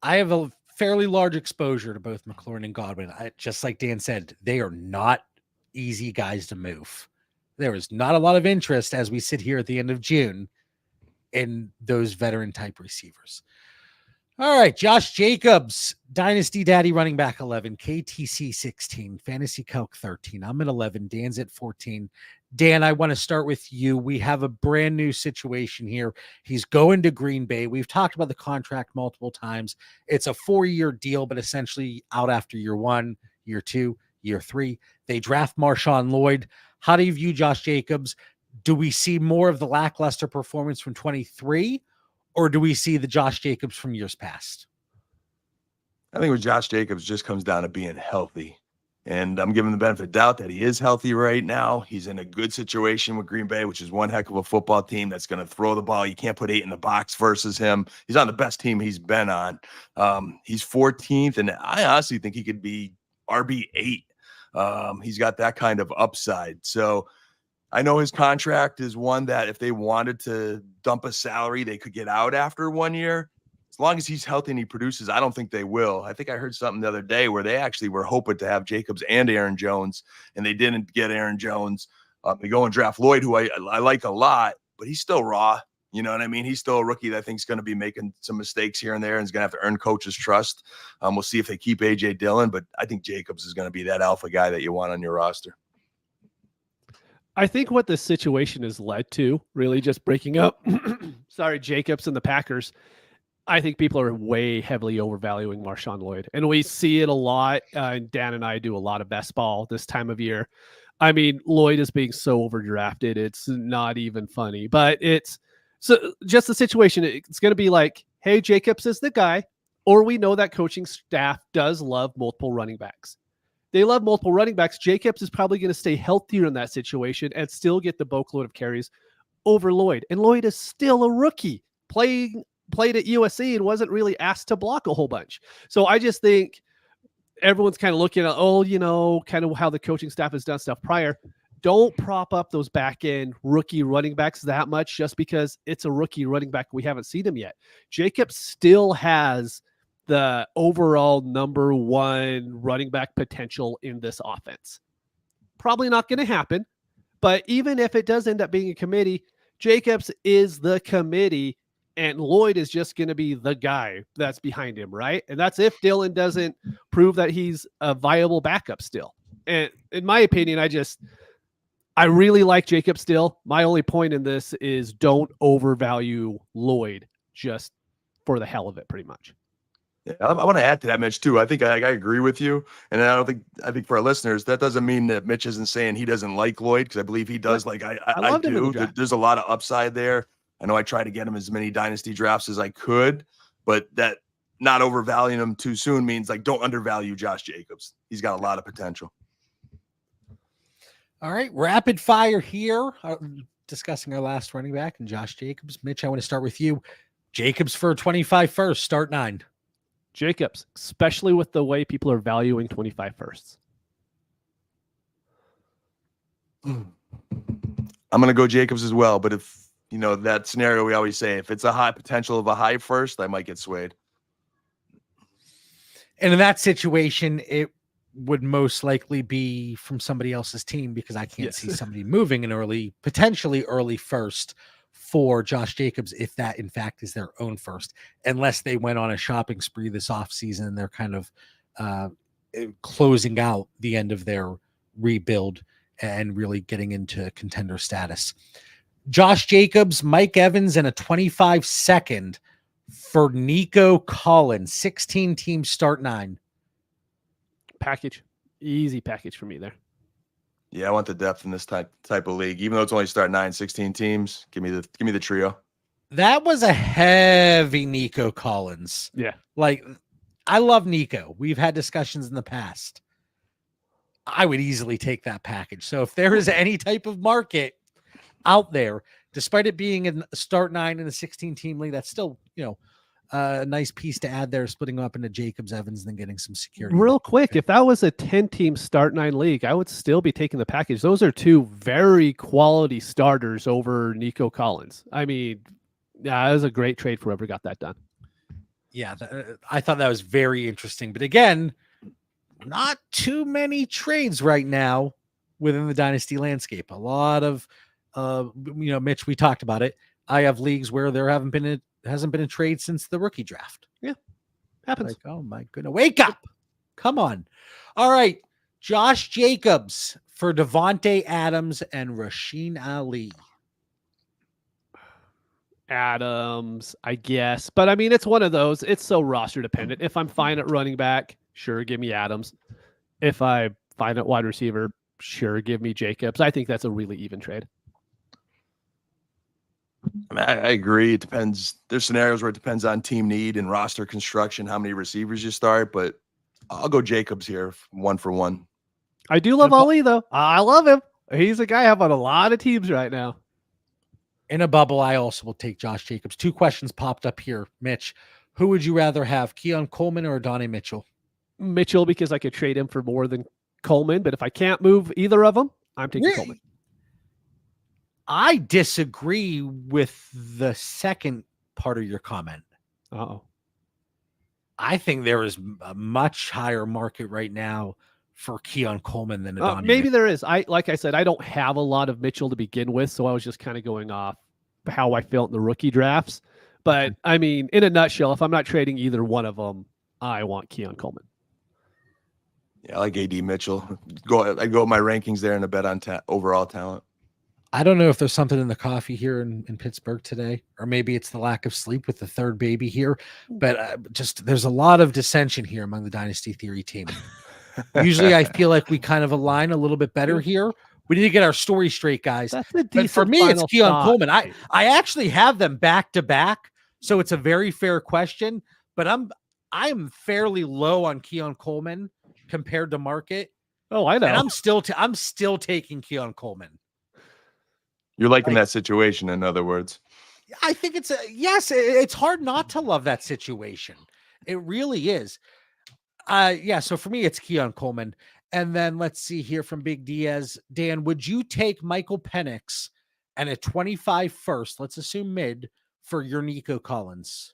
I have a fairly large exposure to both McLaurin and Godwin. Just like Dan said, they are not easy guys to move. There is not a lot of interest as we sit here at the end of June in those veteran type receivers. All right, Josh Jacobs, Dynasty Daddy running back 11, KTC 16, Fantasy Calc 13. I'm at 11. Dan's at 14. Dan, I want to start with you. We have a brand new situation here. He's going to Green Bay. We've talked about the contract multiple times. It's a 4-year deal, but essentially out after year 1, year 2, year 3. They draft Marshawn Lloyd. How do you view Josh Jacobs? Do we see more of the lackluster performance from 23? Or do we see the Josh Jacobs from years past? I think with Josh Jacobs just comes down to being healthy. And I'm giving the benefit of doubt that he is healthy right now. He's in a good situation with Green Bay, which is one heck of a football team that's going to throw the ball. You can't put 8 in the box versus him. He's on the best team he's been on. He's 14th, and I honestly think he could be RB8. He's got that kind of upside. So I know his contract is one that if they wanted to dump a salary, they could get out after 1 year. As long as he's healthy and he produces, I don't think they will. I think I heard something the other day where they actually were hoping to have Jacobs and Aaron Jones, and they didn't get Aaron Jones. They go and draft Lloyd, who I like a lot, but he's still raw. You know what I mean? He's still a rookie that I think is going to be making some mistakes here and there and is going to have to earn coach's trust. We'll see if they keep A.J. Dillon, but I think Jacobs is going to be that alpha guy that you want on your roster. I think what this situation has led to, really just breaking up, Jacobs and the Packers, I think people are way heavily overvaluing Marshawn Lloyd. And we see it a lot. And Dan and I do a lot of best ball this time of year. I mean, Lloyd is being so overdrafted. It's not even funny. But it's so just the situation. It's going to be like, hey, Jacobs is the guy. Or we know that coaching staff does love multiple running backs. They love multiple running backs. Jacobs is probably going to stay healthier in that situation and still get the boatload of carries over Lloyd. And Lloyd is still a rookie, played at USC and wasn't really asked to block a whole bunch. So I just think everyone's kind of looking at, kind of how the coaching staff has done stuff prior. Don't prop up those back end rookie running backs that much just because it's a rookie running back. We haven't seen him yet. Jacobs still has the overall number 1 running back potential in this offense. Probably not going to happen, but even if it does end up being a committee, Jacobs is the committee and Lloyd is just going to be the guy that's behind him, right? And that's if Dillon doesn't prove that he's a viable backup still. And in my opinion, I really like Jacobs still. My only point in this is don't overvalue Lloyd just for the hell of it, pretty much. Yeah, I want to add to that, Mitch, too. I think I agree with you. And I think for our listeners, that doesn't mean that Mitch isn't saying he doesn't like Lloyd, because I believe he does. Like I do. There's a lot of upside there. I know I tried to get him as many dynasty drafts as I could, but that not overvaluing him too soon means like don't undervalue Josh Jacobs. He's got a lot of potential. All right, rapid fire here. Discussing our last running back and Josh Jacobs. Mitch, I want to start with you. Jacobs for 25 first, start 9. Jacobs, especially with the way people are valuing 25 firsts. I'm going to go Jacobs as well, but if, that scenario we always say, if it's a high potential of a high first, I might get swayed. And in that situation, it would most likely be from somebody else's team because I can't see somebody moving an potentially early first for Josh Jacobs, if that in fact is their own first, unless they went on a shopping spree this offseason and they're kind of closing out the end of their rebuild and really getting into contender status. Josh Jacobs, Mike Evans, and a 25 second for Nico Collins. 16 teams, start 9. Package. Easy package for me there. Yeah, I want the depth in this type of league. Even though it's only start 9, 16 teams, give me the trio. That was a heavy Nico Collins. Yeah. Like, I love Nico. We've had discussions in the past. I would easily take that package. So if there is any type of market out there, despite it being a start 9 in a 16 team league, that's still, a nice piece to add there, splitting up into Jacobs, Evans, and then getting some security. Real quick, if that was a 10-team start 9 league, I would still be taking the package. Those are two very quality starters over Nico Collins. I mean, yeah, it was a great trade for whoever got that done. Yeah, I thought that was very interesting. But again, not too many trades right now within the dynasty landscape. A lot of, Mitch, we talked about it. I have leagues where there hasn't been a trade since the rookie draft. Yeah, happens. Like, oh my goodness, wake up! Come on. All right, Josh Jacobs for Devontae Adams and Rasheen Ali. Adams, I guess, but I mean, it's one of those. It's so roster dependent. If I'm fine at running back, sure, give me Adams. If I find at wide receiver, sure, give me Jacobs. I think that's a really even trade. I mean, I agree. It depends. There's scenarios where it depends on team need and roster construction, how many receivers you start, but I'll go Jacobs here, 1 for 1. I do love Ali, though. I love him. He's a guy I have on a lot of teams right now. In a bubble, I also will take Josh Jacobs. 2 questions popped up here, Mitch. Who would you rather have, Keon Coleman or Adonai Mitchell? Mitchell, because I could trade him for more than Coleman, but if I can't move either of them, I'm taking Coleman. I disagree with the second part of your comment. Uh-oh. I think there is a much higher market right now for Keon Coleman than Adonai maybe Mitchell. there is. Like I said, I don't have a lot of Mitchell to begin with, so I was just kind of going off how I felt in the rookie drafts. But I mean, in a nutshell, if I'm not trading either one of them, I want Keon Coleman. Yeah, I like AD Mitchell. I go with my rankings there and a bet on overall talent. I don't know if there's something in the coffee here in Pittsburgh today, or maybe it's the lack of sleep with the third baby here, but just there's a lot of dissension here among the Dynasty Theory team. Usually I feel like we kind of align a little bit better here. We need to get our story straight, guys. But for me, it's Keon Coleman. I actually have them back to back, so it's a very fair question, but I'm fairly low on Keon Coleman compared to market. Oh, I know. And I'm still taking Keon Coleman. You're liking that situation, in other words. I think it's hard not to love that situation. It really is. So for me, it's Keon Coleman. And then let's see here from Big Diaz. Dan, would you take Michael Penix and a 25 first, let's assume mid, for your Nico Collins?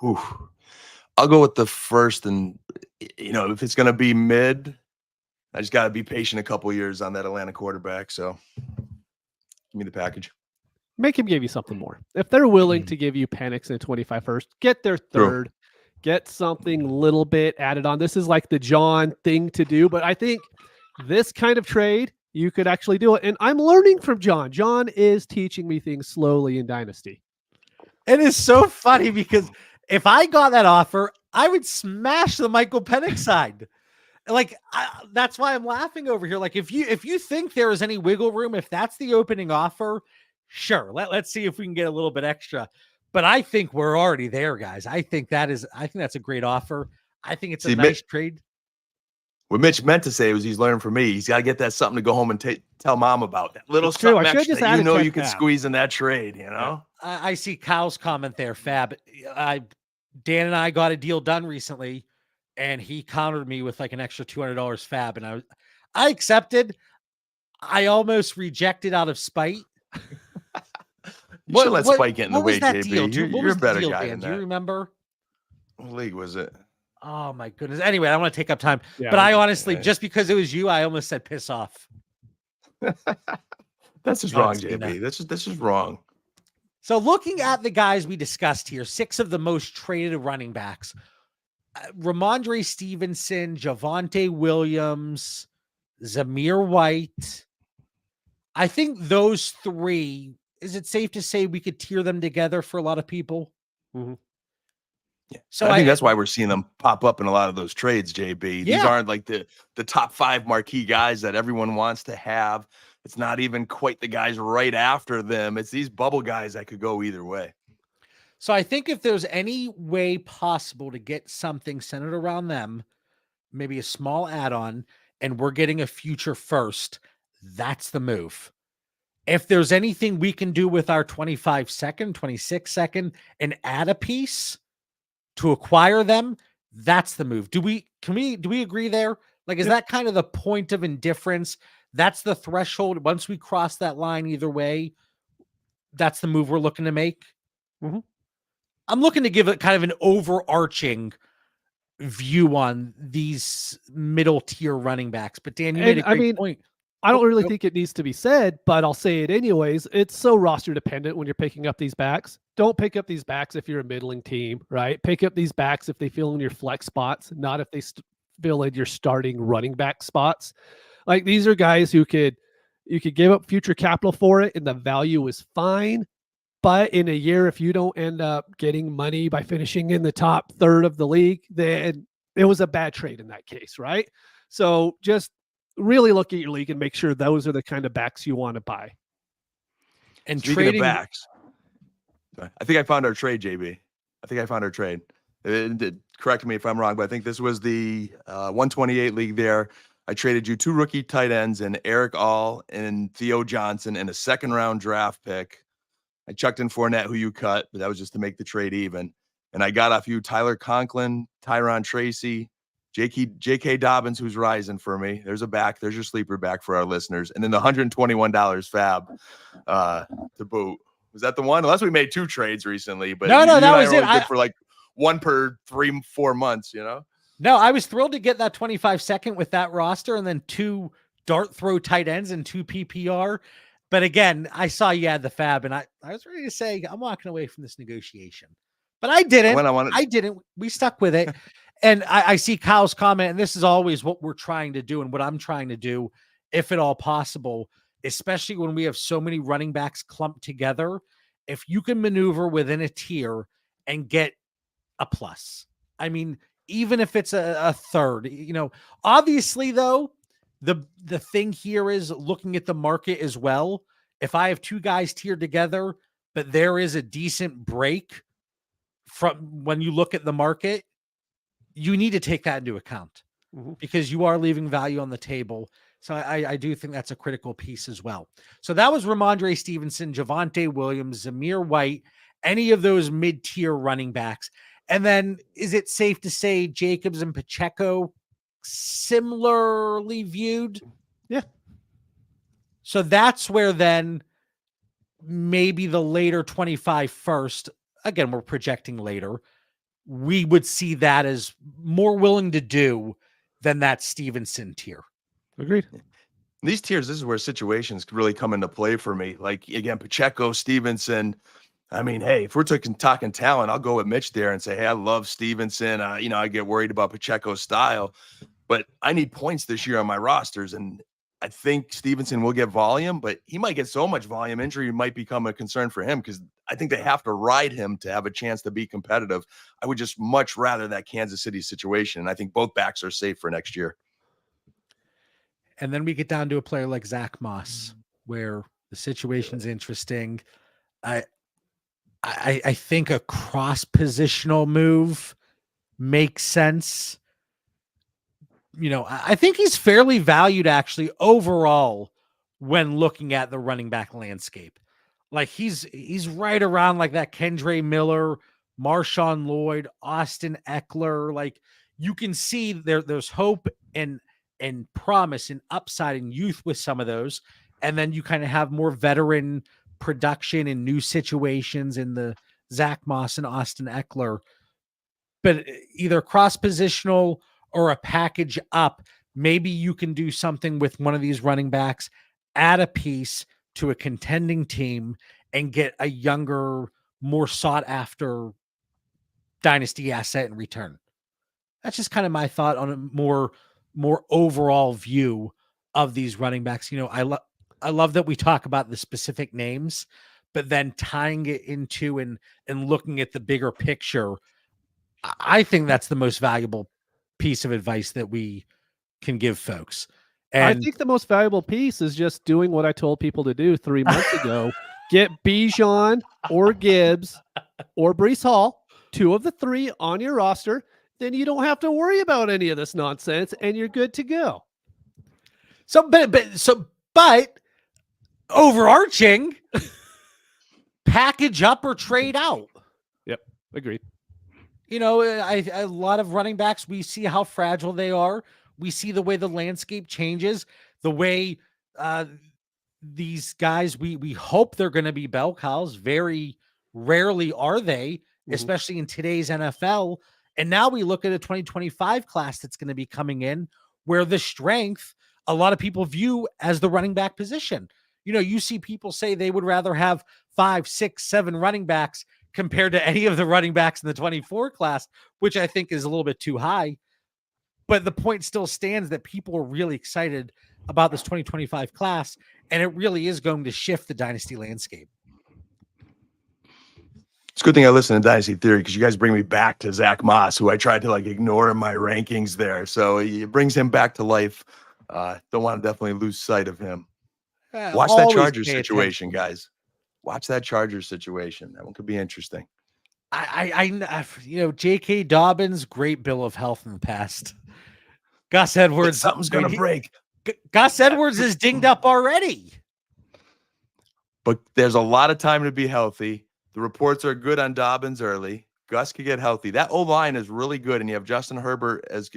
Oof. I'll go with the first, and if it's going to be mid, I just got to be patient a couple years on that Atlanta quarterback. So give me the package. Make him give you something more. If they're willing to give you Penix and 25 first, get their third, True. Get something little bit added on. This is like the John thing to do, but I think this kind of trade, you could actually do it. And I'm learning from John. John is teaching me things slowly in Dynasty. It is so funny because if I got that offer, I would smash the Michael Penix side. Like, that's why I'm laughing over here. Like, if you think there is any wiggle room, if that's the opening offer, sure. Let's see if we can get a little bit extra. But I think we're already there, guys. I think that's a great offer. I think it's a nice trade. What Mitch meant to say was he's learning from me. He's got to get that something to go home and tell mom about. That little something extra that you can squeeze in that trade, I see Kyle's comment there, Fab. Dan and I got a deal done recently, and he countered me with like an extra $200 Fab, and I accepted. I almost rejected out of spite. You should let Spike get in the way, JB. You're a better guy than that. Do you remember? What league was it? Oh my goodness. Anyway, I don't want to take up time, but I honestly, just because it was you, I almost said piss off. That's just wrong, JB. This is wrong. So looking at the guys we discussed here, 6 of the most traded running backs, Rhamondre Stevenson, Javonte Williams, Zamir White. I think those 3, is it safe to say we could tier them together for a lot of people? Mm-hmm. Yeah. So I think that's why we're seeing them pop up in a lot of those trades, JB. These aren't like the top 5 marquee guys that everyone wants to have. It's not even quite the guys right after them. It's these bubble guys that could go either way. So I think if there's any way possible to get something centered around them, maybe a small add-on, and we're getting a future first, that's the move. If there's anything we can do with our 25 second, 26 second, and add a piece to acquire them, that's the move. Do we agree there? Like, is that kind of the point of indifference? That's the threshold. Once we cross that line, either way, that's the move we're looking to make. Mm-hmm. I'm looking to give it kind of an overarching view on these middle tier running backs. But Dan, you made a great point. I don't really think it needs to be said, but I'll say it anyways. It's so roster dependent when you're picking up these backs. Don't pick up these backs if you're a middling team, right? Pick up these backs if they fill in your flex spots, not if they fill in your starting running back spots. Like, these are guys who you could give up future capital for it, and the value is fine. But in a year, if you don't end up getting money by finishing in the top third of the league, then it was a bad trade in that case, right? So just really look at your league and make sure those are the kind of backs you want to buy. And speaking trading of backs, I think I found our trade, JB. I think I found our trade. Correct me if I'm wrong, but I think this was the 128 league there. I traded you 2 rookie tight ends and Eric All and Theo Johnson and a 2nd-round draft pick. I chucked in Fournette, who you cut, but that was just to make the trade even. And I got off you Tyler Conklin, Tyron Tracy, J.K. Dobbins, who's rising for me. There's a back. There's your sleeper back for our listeners. And then the $121 fab to boot. Was that the one? Unless we made 2 trades recently. But no, that was it. Good for like 1 per 3-4 months, you know? No, I was thrilled to get that 25 second with that roster and then 2 dart throw tight ends and 2 PPR. But again, I saw you had the fab, and I was ready to say, I'm walking away from this negotiation. But I didn't. I didn't. We stuck with it. And I see Kyle's comment, and this is always what we're trying to do and what I'm trying to do, if at all possible, especially when we have so many running backs clumped together. If you can maneuver within a tier and get a plus. I mean, even if it's a third, obviously, though, the thing here is looking at the market as well. If I have 2 guys tiered together, but there is a decent break from when you look at the market, you need to take that into account because you are leaving value on the table. So I do think that's a critical piece as well. So that was Rhamondre Stevenson, Javonte Williams, Zamir White, any of those mid-tier running backs. And then is it safe to say Jacobs and Pacheco similarly viewed? Yeah. So that's where then maybe the later 25 first, again, we're projecting later, we would see that as more willing to do than that Stevenson tier. Agreed. These tiers, this is where situations really come into play for me. Like, again, Pacheco, Stevenson. I mean, hey, if we're talking talent, I'll go with Mitch there and say, hey, I love Stevenson. I get worried about Pacheco's style, but I need points this year on my rosters. And I think Stevenson will get volume, but he might get so much volume, injury might become a concern for him because I think they have to ride him to have a chance to be competitive. I would just much rather that Kansas City situation. And I think both backs are safe for next year. And then we get down to a player like Zack Moss, where the situation's interesting. I think a cross-positional move makes sense. I think he's fairly valued actually overall when looking at the running back landscape. Like he's right around like that Kendre Miller, Marshawn Lloyd, Austin Eckler. Like you can see there's hope and promise and upside and youth with some of those. And then you kind of have more veteran production in new situations in the Zack Moss and Austin Eckler. But either cross-positional or a package up, maybe you can do something with one of these running backs, add a piece to a contending team, and get a younger, more sought-after dynasty asset in return. That's just kind of my thought on a more overall view of these running backs. I love that we talk about the specific names, but then tying it into and looking at the bigger picture. I think that's the most valuable piece of advice that we can give folks. And I think the most valuable piece is just doing what I told people to do 3 months ago. Get Bijan or Gibbs or Breece Hall, 2 of the 3 on your roster. Then you don't have to worry about any of this nonsense and you're good to go. But overarching, package up or trade out. Yep, agreed. You know, a lot of running backs, we see how fragile they are. We see the way the landscape changes, the way these guys, we hope they're going to be bell cows. Very rarely are they, especially in today's NFL. And now we look at a 2025 class that's going to be coming in where the strength, a lot of people view as the running back position. You know, you see people say they would rather have 5, 6, 7 running backs compared to any of the running backs in the 24 class, which I think is a little bit too high. But the point still stands that people are really excited about this 2025 class, and it really is going to shift the dynasty landscape. It's a good thing I listen to Dynasty Theory because you guys bring me back to Zack Moss, who I tried to ignore in my rankings there. So it brings him back to life. Don't want to definitely lose sight of him. Watch that Chargers situation, guys. Watch that Chargers situation. That one could be interesting. J.K. Dobbins, great bill of health in the past. Gus Edwards, something's going to break. Gus Edwards is dinged up already. But there's a lot of time to be healthy. The reports are good on Dobbins early. Gus could get healthy. That O-line is really good, and you have Justin Herbert as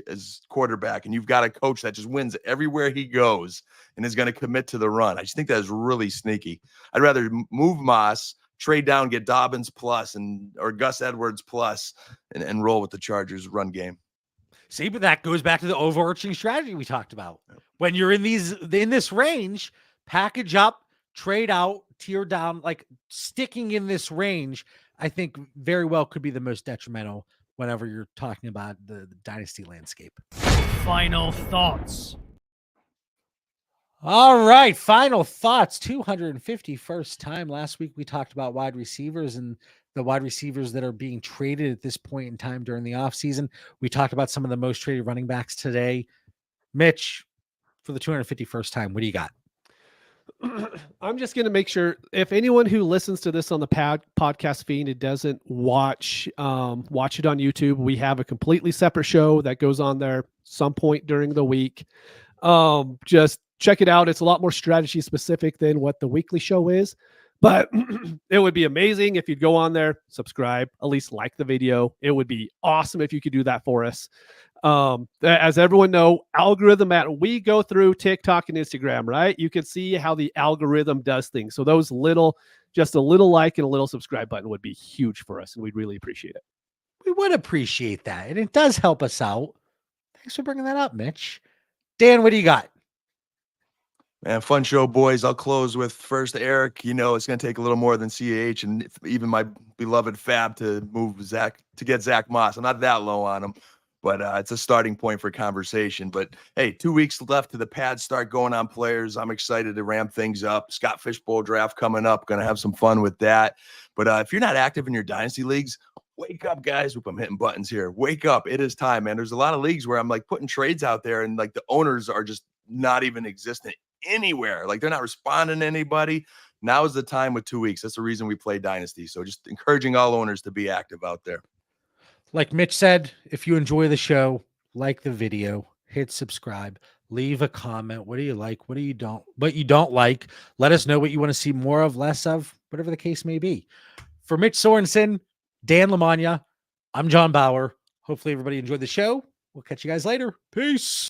quarterback, and you've got a coach that just wins everywhere he goes and is going to commit to the run. I just think that is really sneaky. I'd rather move Moss, trade down, get Dobbins plus or Gus Edwards plus, and roll with the Chargers run game. See, but that goes back to the overarching strategy we talked about. When you're in this range, package up, trade out, tier down, sticking in this range, I think very well could be the most detrimental whenever you're talking about the dynasty landscape. Final thoughts. All right, final thoughts. 251st time. Last week we talked about wide receivers and the wide receivers that are being traded at this point in time during the offseason. We talked about some of the most traded running backs today. Mitch, for the 251st time, what do you got? I'm just going to make sure if anyone who listens to this on the podcast feed, it doesn't watch it on YouTube. We have a completely separate show that goes on there some point during the week. Just check it out. It's a lot more strategy specific than what the weekly show is, but it would be amazing if you'd go on there, subscribe, at least like the video. It would be awesome if you could do that for us. As everyone know, algorithm we go through TikTok and Instagram, right? You can see how the algorithm does things. So those just a little like and a little subscribe button would be huge for us, and we'd really appreciate it. We would appreciate that, and it does help us out. Thanks for bringing that up, Mitch. Dan, what do you got? Man, fun show, boys. I'll close with first Eric. You know, it's going to take a little more than CAH and even my beloved Fab to get Zack Moss. I'm not that low on him, but it's a starting point for conversation. But hey, 2 weeks left to the pads start going on players. I'm excited to ramp things up. Scott Fishbowl draft coming up. Going to have some fun with that. But if you're not active in your dynasty leagues, wake up, guys. Oop, I'm hitting buttons here. Wake up. It is time, man. There's a lot of leagues where I'm putting trades out there and the owners are just not even existent anywhere. They're not responding to anybody. Now is the time with 2 weeks. That's the reason we play Dynasty. So just encouraging all owners to be active out there. Like Mitch said, if you enjoy the show, like the video, hit subscribe, leave a comment. What do you like? What you don't like? Let us know what you want to see more of, less of, whatever the case may be. For Mitch Sorensen, Dan Lamagna, I'm John Bauer. Hopefully everybody enjoyed the show. We'll catch you guys later. Peace.